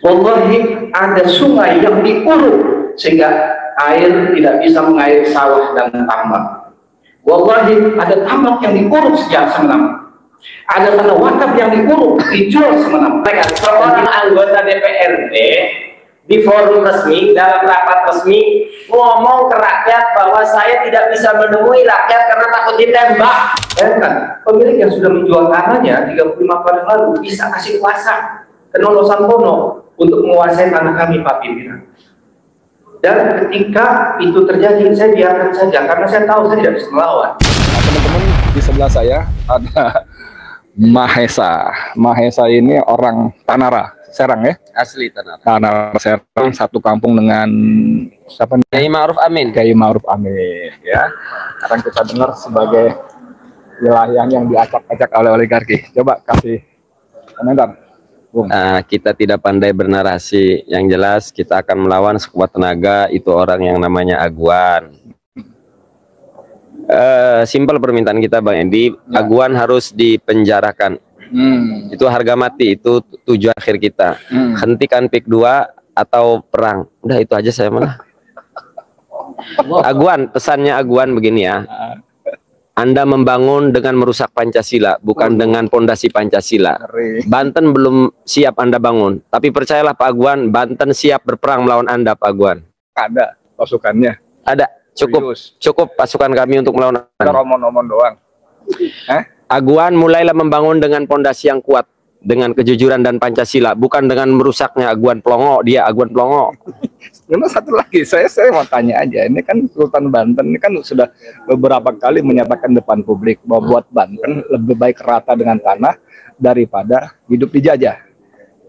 Wallahi ada sungai yang diuruk sehingga air tidak bisa mengairi sawah dan tambak. Wallahi ada tambak yang diuruk sejak semenam. Ada tanah wakaf yang diuruk dijual semenam. Seorang anggota DPRD di forum resmi, dalam rapat resmi, ngomong ke rakyat bahwa saya tidak bisa menemui rakyat karena takut ditembak. Bayangkan, pemilik yang sudah menjual tanahnya 35 tahun yang lalu bisa kasih kuasa ke Nono Sampono untuk menguasai tanah kami, Pak Pimpinan. Dan ketika itu terjadi, saya biarkan saja karena saya tahu saya tidak bisa melawan. Nah, teman-teman, di sebelah saya ada Mahesa. Mahesa ini orang Tanara, Serang ya? Asli Tanara. Tanara Serang, satu kampung dengan siapa nih? Kiai Ma'ruf Amin. Kiai Ma'ruf Amin ya. Sekarang kita dengar sebagai wilayah yang diacak-acak oleh oligarki. Coba kasih komentar. Kita tidak pandai bernarasi. Yang jelas kita akan melawan sekuat tenaga. Itu orang yang namanya Aguan. Simpel permintaan kita Bang Endi, ya. Aguan harus dipenjarakan. Itu harga mati, itu tujuan akhir kita. Hentikan PIK 2 atau perang. Udah itu aja saya malah. Aguan, pesannya Aguan begini ya. Anda membangun dengan merusak Pancasila, bukan dengan pondasi Pancasila. Banten belum siap Anda bangun, tapi percayalah Pak Aguan, Banten siap berperang melawan Anda, Pak Aguan. Ada pasukannya? Ada, cukup pasukan kami untuk melawan Anda. Romon-romon doang. Aguan mulailah membangun dengan pondasi yang kuat, dengan kejujuran dan Pancasila, bukan dengan merusaknya. Aguan pelongo, dia Aguan pelongo. Memang satu lagi, saya mau tanya aja, ini kan Sultan Banten ini kan sudah beberapa kali menyatakan depan publik bahwa buat Banten lebih baik rata dengan tanah daripada hidup dijajah.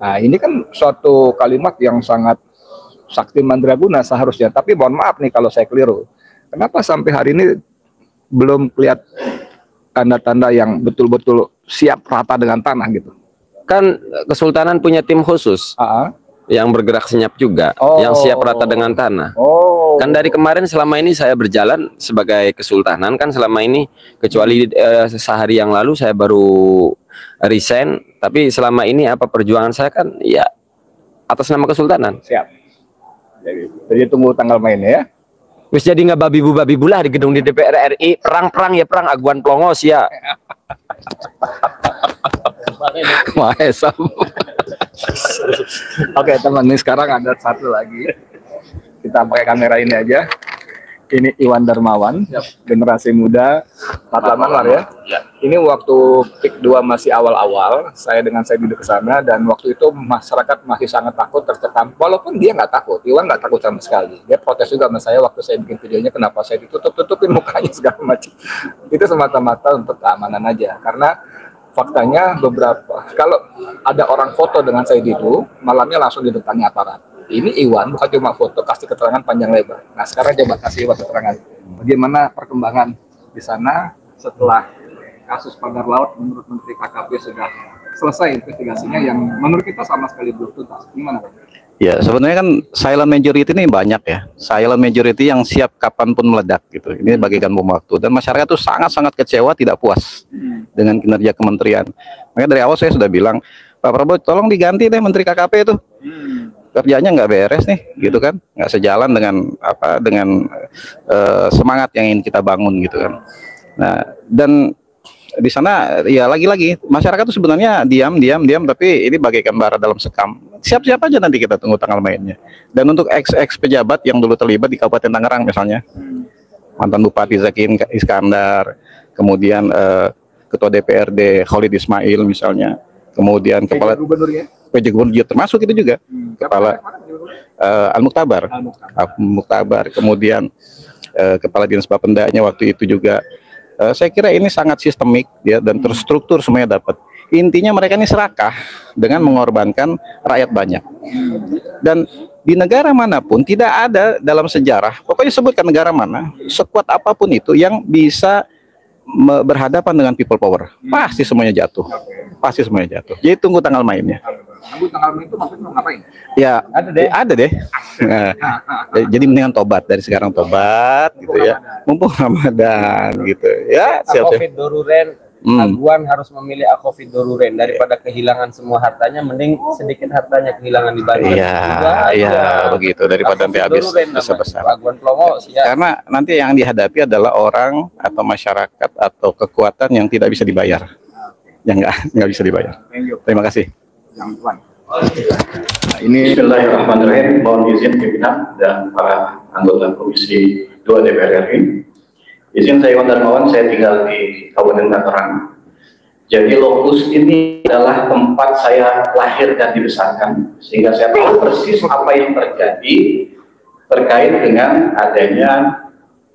Nah ini kan suatu kalimat yang sangat sakti mandraguna seharusnya, tapi mohon maaf nih kalau saya keliru. Kenapa sampai hari ini belum kelihatan tanda-tanda yang betul-betul siap rata dengan tanah gitu? Kan Kesultanan punya tim khusus. Yang bergerak senyap juga, yang siap rata dengan tanah. Kan dari kemarin selama ini saya berjalan sebagai kesultanan, kan selama ini kecuali sehari yang lalu saya baru resign, tapi selama ini apa perjuangan saya kan ya atas nama kesultanan. Siap. Jadi tunggu tanggal mainnya ya. Wis jadi nggak babi bu lah di gedung di DPR RI, perang ya perang Aguan Plongos ya. Mahesa. Oke teman, ini sekarang ada satu lagi. Kita pakai kamera ini aja. Ini Iwan Darmawan, generasi muda, Matlaman ya. Ini waktu PIK 2 masih awal-awal, saya duduk ke sana, dan waktu itu masyarakat masih sangat takut, tercekam. Walaupun dia nggak takut, Iwan nggak takut sama sekali. Dia protes juga sama saya waktu saya bikin videonya, kenapa saya ditutup-tutupin mukanya segala macam. Itu semata-mata untuk keamanan aja, karena faktanya kalau ada orang foto dengan saya itu, malamnya langsung didatangi aparat. Ini Iwan bukan cuma foto, kasih keterangan panjang lebar. Nah sekarang coba kasih Iwan keterangan. Bagaimana perkembangan di sana setelah kasus pagar laut menurut Menteri KKP sudah selesai investigasinya yang menurut kita sama sekali belum tuntas. Gimana Pak? Ya sebenarnya kan silent majority ini banyak ya. Silent majority yang siap kapanpun meledak gitu. Ini bagikan bom waktu. Dan masyarakat itu sangat-sangat kecewa, tidak puas dengan kinerja kementerian. Makanya dari awal saya sudah bilang, Pak Prabowo tolong diganti deh Menteri KKP itu. Kerjanya nggak beres nih, gitu kan? Nggak sejalan dengan semangat yang ingin kita bangun gitu kan. Nah dan di sana ya lagi-lagi masyarakat itu sebenarnya diam, tapi ini bagaikan bara dalam sekam. Siap-siap aja nanti kita tunggu tanggal mainnya. Dan untuk ex pejabat yang dulu terlibat di Kabupaten Tangerang misalnya, mantan Bupati Zaki Iskandar, kemudian Ketua DPRD Khalid Ismail misalnya, kemudian Kepala Gubernurnya, PJ Gubernur termasuk itu juga, Kepala Al-Mukhtabar, kemudian Kepala Dinas Bapendanya waktu itu juga. Saya kira ini sangat sistemik ya, dan terstruktur semuanya dapat. Intinya mereka ini serakah dengan mengorbankan rakyat banyak. Dan di negara manapun tidak ada dalam sejarah, pokoknya sebutkan negara mana, sekuat apapun itu yang bisa berhadapan dengan people power, pasti semuanya jatuh. Pasti semuanya jatuh. Jadi tunggu tanggal mainnya. Tunggu tanggal main itu maksudnya ngapain? Ya, ada deh. Nah, jadi mendingan tobat dari sekarang, tobat gitu ya. Mumpung Ramadan gitu. Ya, siap. Covid dururen Aguan harus memilih akofid doruren daripada kehilangan semua hartanya, mending sedikit hartanya kehilangan di Banten. Iya, begitu daripada nanti habis besar-besar. Aguan Plomo Karena nanti yang dihadapi adalah orang atau masyarakat atau kekuatan yang tidak bisa dibayar, yang nggak bisa dibayar. Terima kasih. Nah, ini Bismillahirrahmanirrahim. Mohon izin pimpinan dan para anggota Komisi 2 DPR RI. Izin saya Iwan Darmawan, saya tinggal di Kabupaten Tangerang. Jadi lokus ini adalah tempat saya lahir dan dibesarkan, sehingga saya tahu persis apa yang terjadi terkait dengan adanya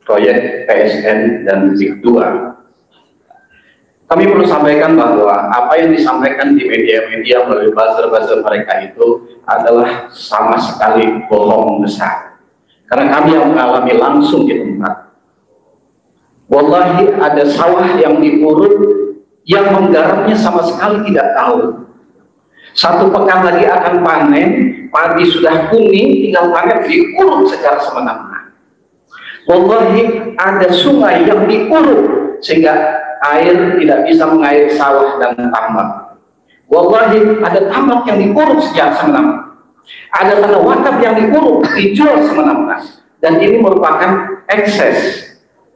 proyek PSN dan PIK 2. Kami perlu sampaikan bahwa apa yang disampaikan di media-media melalui buzzer-buzzer mereka itu adalah sama sekali bohong besar. Karena kami yang mengalami langsung di tempat. Wallahi ada sawah yang diurut, yang menggarapnya sama sekali tidak tahu. 1 pekan lagi akan panen, padi sudah kuning, tinggal panen diurut secara semena-mena. Wallahi ada sungai yang diurut sehingga air tidak bisa mengairi sawah dan tambak. Wallahi ada tambak yang diuruk secara semena-mena. Ada tanah wakaf yang diuruk, dijual semena-mena. Dan ini merupakan ekses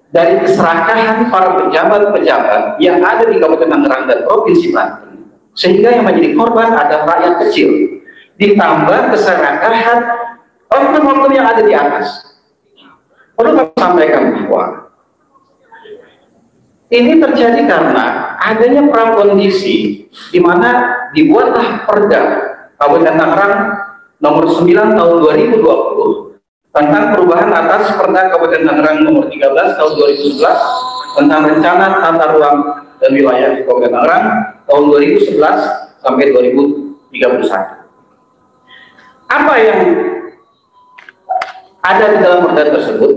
dari keserakahan para pejabat-pejabat yang ada di Kabupaten Tangerang dan Provinsi Banten. Sehingga yang menjadi korban adalah rakyat kecil. Ditambah keserakahan oknum-oknum yang ada di atas. Perlu kami sampaikan bahwa ini terjadi karena adanya prakondisi di mana dibuatlah Perda Kabupaten Tangerang nomor 9 tahun 2020 tentang perubahan atas Perda Kabupaten Tangerang nomor 13 tahun 2011 tentang rencana tata ruang dan wilayah Kabupaten Tangerang tahun 2011 sampai 2031. Apa yang ada di dalam perda tersebut?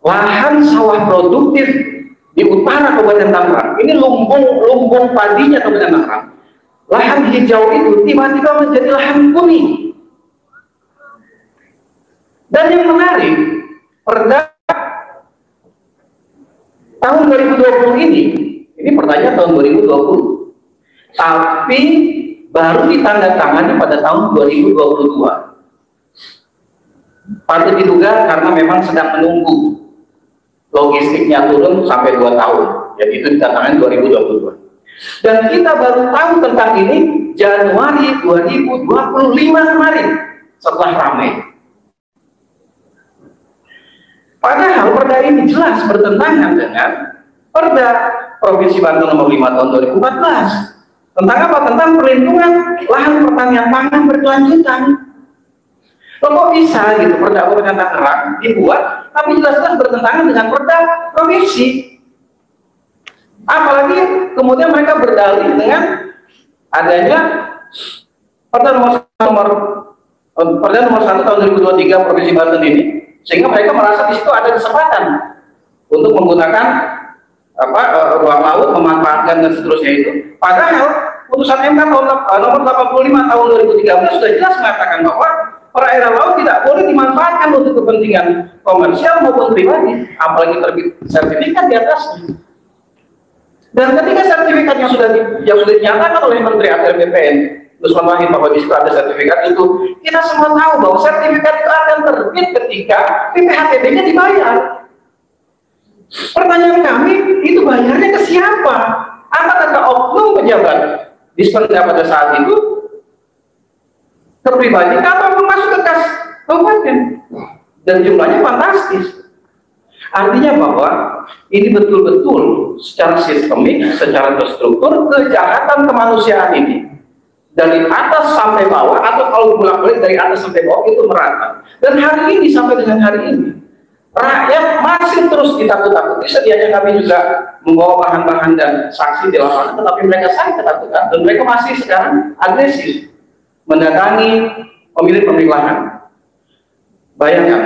Lahan sawah produktif di utara Kabupaten Tangerang, ini lumbung padinya Kabupaten Tangerang, lahan hijau itu tiba-tiba menjadi lahan kuning. Dan yang menarik, perda tahun 2020 ini perdanya tahun 2020, tapi baru ditandatangani pada tahun 2022. Patut diduga karena memang sedang menunggu logistiknya turun sampai 2 tahun, jadi itu ditandatangani 2022. Dan kita baru tahu tentang ini Januari 2025 kemarin setelah ramai. Padahal perda ini jelas bertentangan dengan Perda Provinsi Banten nomor 5 tahun 2014 tentang apa? Tentang perlindungan lahan pertanian pangan berkelanjutan. Kok bisa gitu Perda Kabupaten Tangerang dibuat tapi jelas-jelas bertentangan dengan Perda Provinsi. Apalagi kemudian mereka berdalih dengan adanya Perda nomor 1 tahun 2023 Provinsi Banten ini, sehingga mereka merasa di situ ada kesempatan untuk menggunakan ruang laut, memanfaatkan dan seterusnya itu. Padahal putusan MK nomor 85 tahun 2013 sudah jelas mengatakan bahwa perairan laut tidak boleh dimanfaatkan untuk kepentingan komersial maupun pribadi, apalagi terbit sertifikat di atasnya. Dan ketika sertifikat yang sudah dinyatakan oleh Menteri ATR BPN Nusman Wahid bahwa di situ ada sertifikat itu, kita semua tahu bahwa sertifikat itu akan terbit ketika PPHTB-nya dibayar. Pertanyaan kami, itu bayarnya ke siapa? Apakah ke oknum pejabat di pada saat itu, ke pribadi, atau masuk ke kas kabupaten? Dan jumlahnya fantastis. Artinya bahwa ini betul-betul secara sistemik, secara terstruktur, kejahatan kemanusiaan ini dari atas sampai bawah, atau kalau bolak-balik dari atas sampai bawah itu merata. Dan hari ini sampai dengan hari ini rakyat masih terus ditakut-takuti. Sedianya kami juga membawa bahan-bahan dan saksi di lapangan, tetapi mereka sangat ketakutan dan mereka masih sekarang agresif mendatangi pemilik lahan. Bayangkan,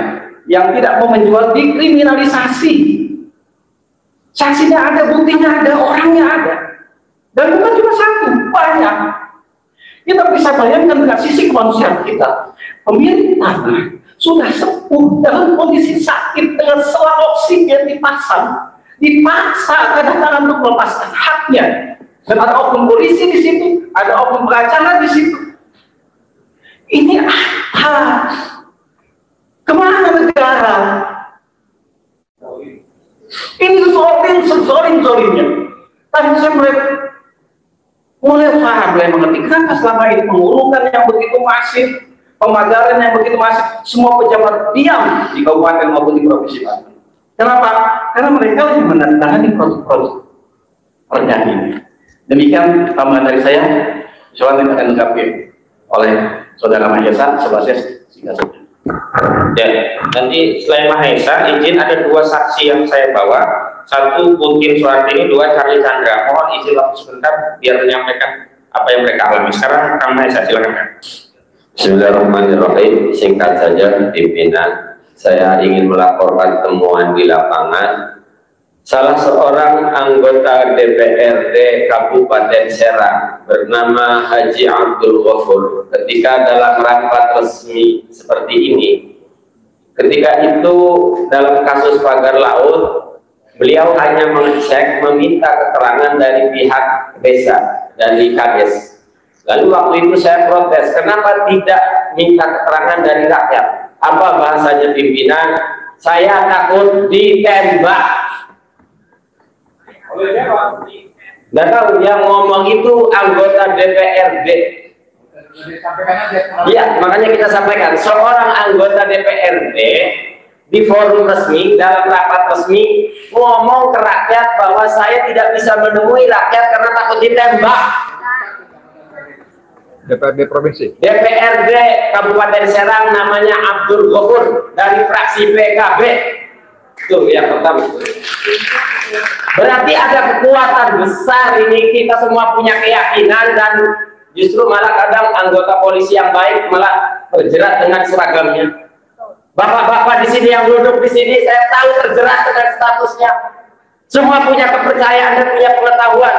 yang tidak mau menjual dikriminalisasi. Saksinya ada, buktinya ada, orangnya ada. Dan bukan cuma satu, banyak. Kita bisa bayangkan dengan sisi kemanusiaan kita. Pemilik tanah sudah sepuh dalam kondisi sakit dengan selang oksigen dipasang. dipaksa kadang-kadang untuk melepaskan haknya. Dan ada oknum polisi di situ, ada oknum pengacara di situ. Ini apa? Kemana negara? Ini zolim-zolimnya. Tapi saya mulai paham, mulai mengerti kenapa selama ini pengurungan yang begitu masif, pemagaran yang begitu masif, semua pejabat diam di kabupaten maupun di provinsi Banten. Kenapa? Karena mereka yang menandatangani produk-produk perda ini. Demikian tambahan dari saya. Soalnya akan dilengkapi oleh Saudara Mahesa. Sebasnya singkat saja. Ya, nanti selain Mahesa, izin ada dua saksi yang saya bawa. Satu Kuntin Suhartini, dua Charlie Chandra. Mohon izin waktu sebentar biar menyampaikan apa yang mereka alami. Sekarang Kang Mahesa, silakan. Bismillahirrahmanirrahim. Singkat saja pimpinan, saya ingin melaporkan temuan di lapangan. Salah seorang anggota DPRD Kabupaten Serang bernama Haji Abdul Ghafur ketika dalam rapat resmi seperti ini, ketika itu dalam kasus pagar laut, beliau hanya mengecek, meminta keterangan dari pihak desa dan di Kades. Lalu waktu itu saya protes, kenapa tidak minta keterangan dari rakyat? Apa bahasanya pimpinan? Saya takut ditembak. Dan tahu yang ngomong itu anggota DPRD. Iya, makanya kita sampaikan seorang anggota DPRD di forum resmi, dalam rapat resmi, ngomong ke rakyat bahwa saya tidak bisa menemui rakyat karena takut ditembak. DPRD provinsi. DPRD Kabupaten Serang namanya Abdul Ghafur dari fraksi PKB. Tuh yang pertama. Berarti ada kekuatan besar ini, kita semua punya keyakinan, dan justru malah kadang anggota polisi yang baik malah terjerat dengan seragamnya. Bapak-bapak di sini yang duduk di sini, saya tahu terjerat dengan statusnya. Semua punya kepercayaan dan punya pengetahuan,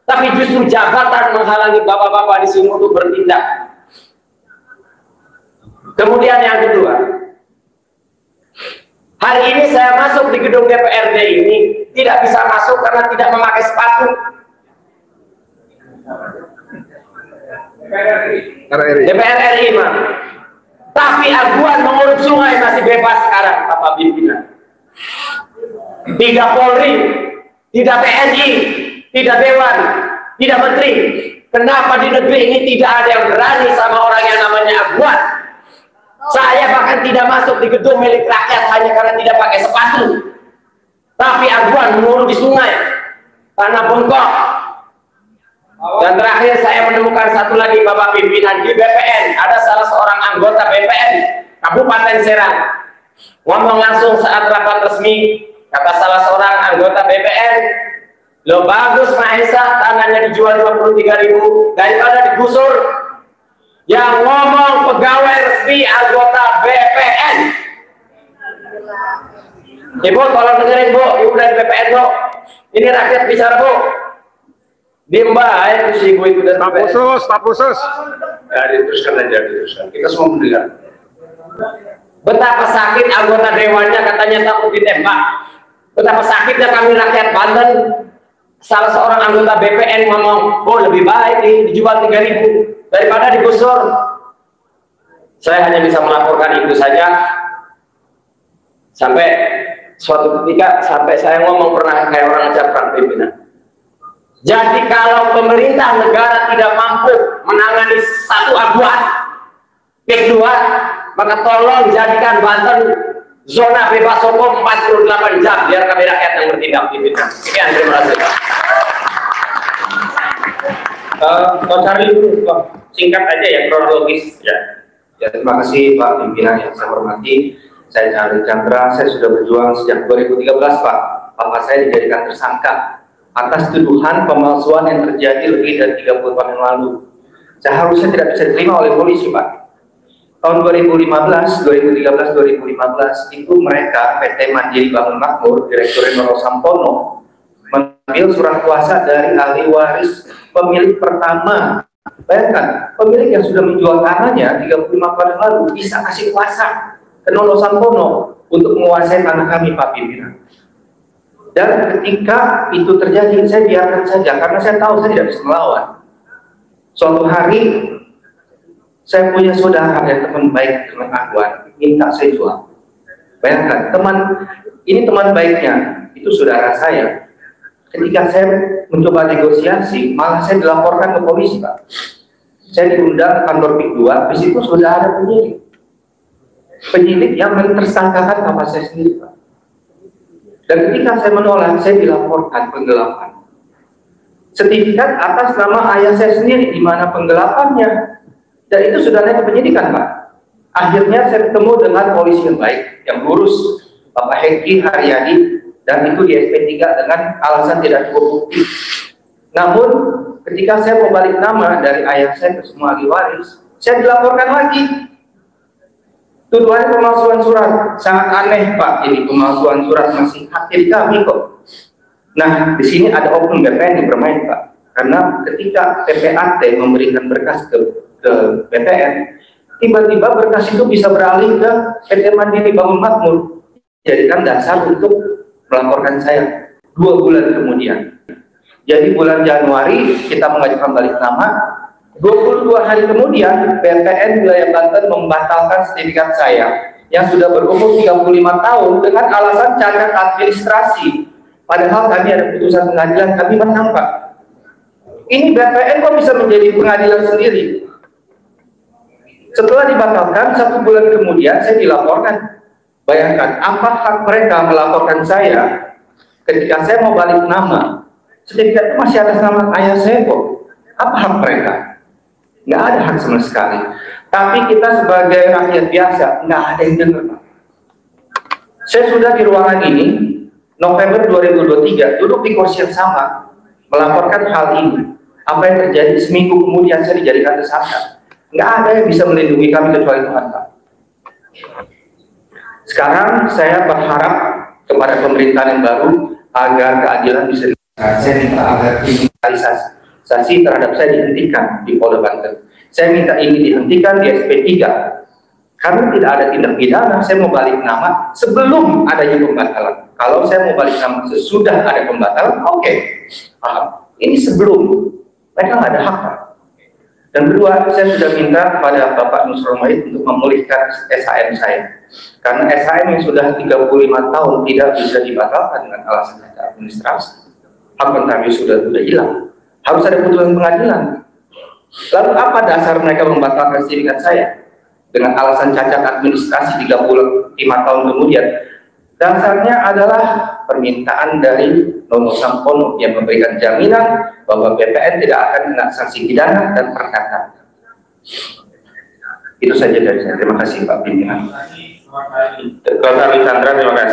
tapi justru jabatan menghalangi bapak-bapak di sini untuk bertindak. Kemudian yang kedua, hari ini saya masuk di gedung DPRD ini tidak bisa masuk karena tidak memakai sepatu. DPR RI mah. Tapi aguan mengurus sungai masih bebas sekarang, Bapak pimpinan. Tidak Polri, tidak TNI, tidak Dewan, tidak Menteri. Kenapa di negeri ini tidak ada yang berani sama orang yang namanya aguan? Saya bahkan tidak masuk di gedung milik rakyat hanya karena tidak pakai sepatu. Tapi aguan mengurus di sungai, tanah bengkok. Dan terakhir saya menemukan satu lagi, Bapak pimpinan, di BPN ada salah seorang anggota BPN Kabupaten Serang ngomong langsung saat rapat resmi, kata salah seorang anggota BPN, lo bagus Mahesa, tanahnya dijual 23.000 daripada digusur. Yang ngomong pegawai resmi anggota BPN. Ibu tolong dengerin Bu, Ibu dari BPN Bu, ini rakyat bicara Bu. Diem baik si ibu itu dan staf khusus. Ya, diteruskan aja, diteruskan. Kita semua mendengar. Betapa sakit anggota dewannya katanya takut ditembak. Betapa sakitnya kami rakyat Banten. Salah seorang anggota BPN ngomong, oh lebih baik nih dijual 3.000 daripada digusur. Saya hanya bisa melaporkan itu saja. Sampai suatu ketika sampai saya ngomong pernah kayak orang ngecapkan pimpinan. Jadi kalau pemerintah negara tidak mampu menangani satu aguan, kedua, maka tolong jadikan Banten zona bebas hukum 48 jam biar kami rakyat yang bertindak pimpinan. Sekian, terima kasih. Pak Charlie dulu, singkat aja ya, kronologis ya. Ya, terima kasih Pak pimpinan yang saya hormati. Saya Charlie Chandra, saya sudah berjuang sejak 2013 Pak. Bapak saya dijadikan tersangka atas tuduhan pemalsuan yang terjadi lebih dari 30 tahun yang lalu. Seharusnya tidak bisa diterima oleh polisi Pak. Tahun 2013 itu mereka PT Mandiri Bangun Makmur, Direktur Noro Sampono, mengambil surat kuasa dari ahli waris pemilik pertama. Bayangkan, pemilik yang sudah menjual tanahnya 35 tahun yang lalu bisa kasih kuasa ke Noro Sampono untuk menguasai tanah kami Pak pimpinan. Dan ketika itu terjadi, saya biarkan saja karena saya tahu saya tidak bisa melawan. Suatu hari saya punya saudara dan teman baik dengan Ahwan, minta saya jual. Bayangkan, ini teman baiknya, itu saudara saya. Ketika saya mencoba negosiasi, malah saya dilaporkan ke polisi, Pak. Saya diundang kantor PIK 2, di situ sudah ada penyidik. Penyidik yang mentersangkakan nama saya sendiri, Pak. Dan ketika saya menolak, saya dilaporkan penggelapan. Sertifikat atas nama ayah saya sendiri, di mana penggelapannya. Dan itu sudah naik ke penyidikan, Pak. Akhirnya saya ketemu dengan polisi yang baik, yang lurus, Bapak Hengki Haryadi, dan itu di SP3 dengan alasan tidak cukup bukti. Namun, ketika saya mau balik nama dari ayah saya ke semua ahli waris, saya dilaporkan lagi. Tuduhan pemalsuan surat, sangat aneh, Pak. Ini pemalsuan surat masih hak diri kami kok. Nah, di sini ada oknum BPN yang bermain, Pak. Karena ketika PPAT memberikan berkas ke BPN, tiba-tiba berkas itu bisa beralih ke PT Mandiri Bangun Makmur, jadikan dasar untuk melaporkan saya 2 bulan kemudian. Jadi bulan Januari kita mengajukan balik nama, 22 hari kemudian BPN wilayah Banten membatalkan sertifikat saya yang sudah berumur 35 tahun dengan alasan cacat administrasi. Padahal kami ada putusan pengadilan, kami menang, Pak. Ini BPN kok bisa menjadi pengadilan sendiri? Setelah dibatalkan, 1 bulan kemudian saya dilaporkan. Bayangkan, apa hak mereka melaporkan saya ketika saya mau balik nama? Sertifikat itu masih atas nama ayah saya kok. Apa hak mereka? Nggak ada hak sama sekali. Tapi kita sebagai rakyat biasa, nggak ada yang dengar, Pak. Saya sudah di ruangan ini, November 2023, duduk di kursi yang sama, melaporkan hal ini. Apa yang terjadi seminggu kemudian saya dijadikan tersangka. Nggak ada yang bisa melindungi kami kecuali Tuhan, Pak. Sekarang saya berharap kepada pemerintahan yang baru agar keadilan bisa dilakukan. Saya minta agar kriminalisasi terhadap saya dihentikan di Polda Banten. Saya minta ini dihentikan di SP3. Karena tidak ada tindak pidana, saya mau balik nama sebelum adanya pembatalan. Kalau saya mau balik nama sesudah ada pembatalan, oke. Paham. Ini sebelum. Mereka nggak ada hak, Pak. Dan kedua, saya sudah minta kepada Bapak Nusron Wahid untuk memulihkan SHM saya. Karena SHM yang sudah 35 tahun tidak bisa dibatalkan dengan alasan administrasi. Hak pentabis sudah hilang. Harus ada putusan pengadilan. Lalu apa dasar mereka membatalkan sertifikat saya? Dengan alasan cacat administrasi 35 tahun kemudian. Dasarnya adalah permintaan dari Nono Sampono yang memberikan jaminan bahwa BPN tidak akan kena sanksi pidana dan perdata. Itu saja dari saya. Terima kasih Pak Pimpinan. Dr. Wisandra, terima kasih.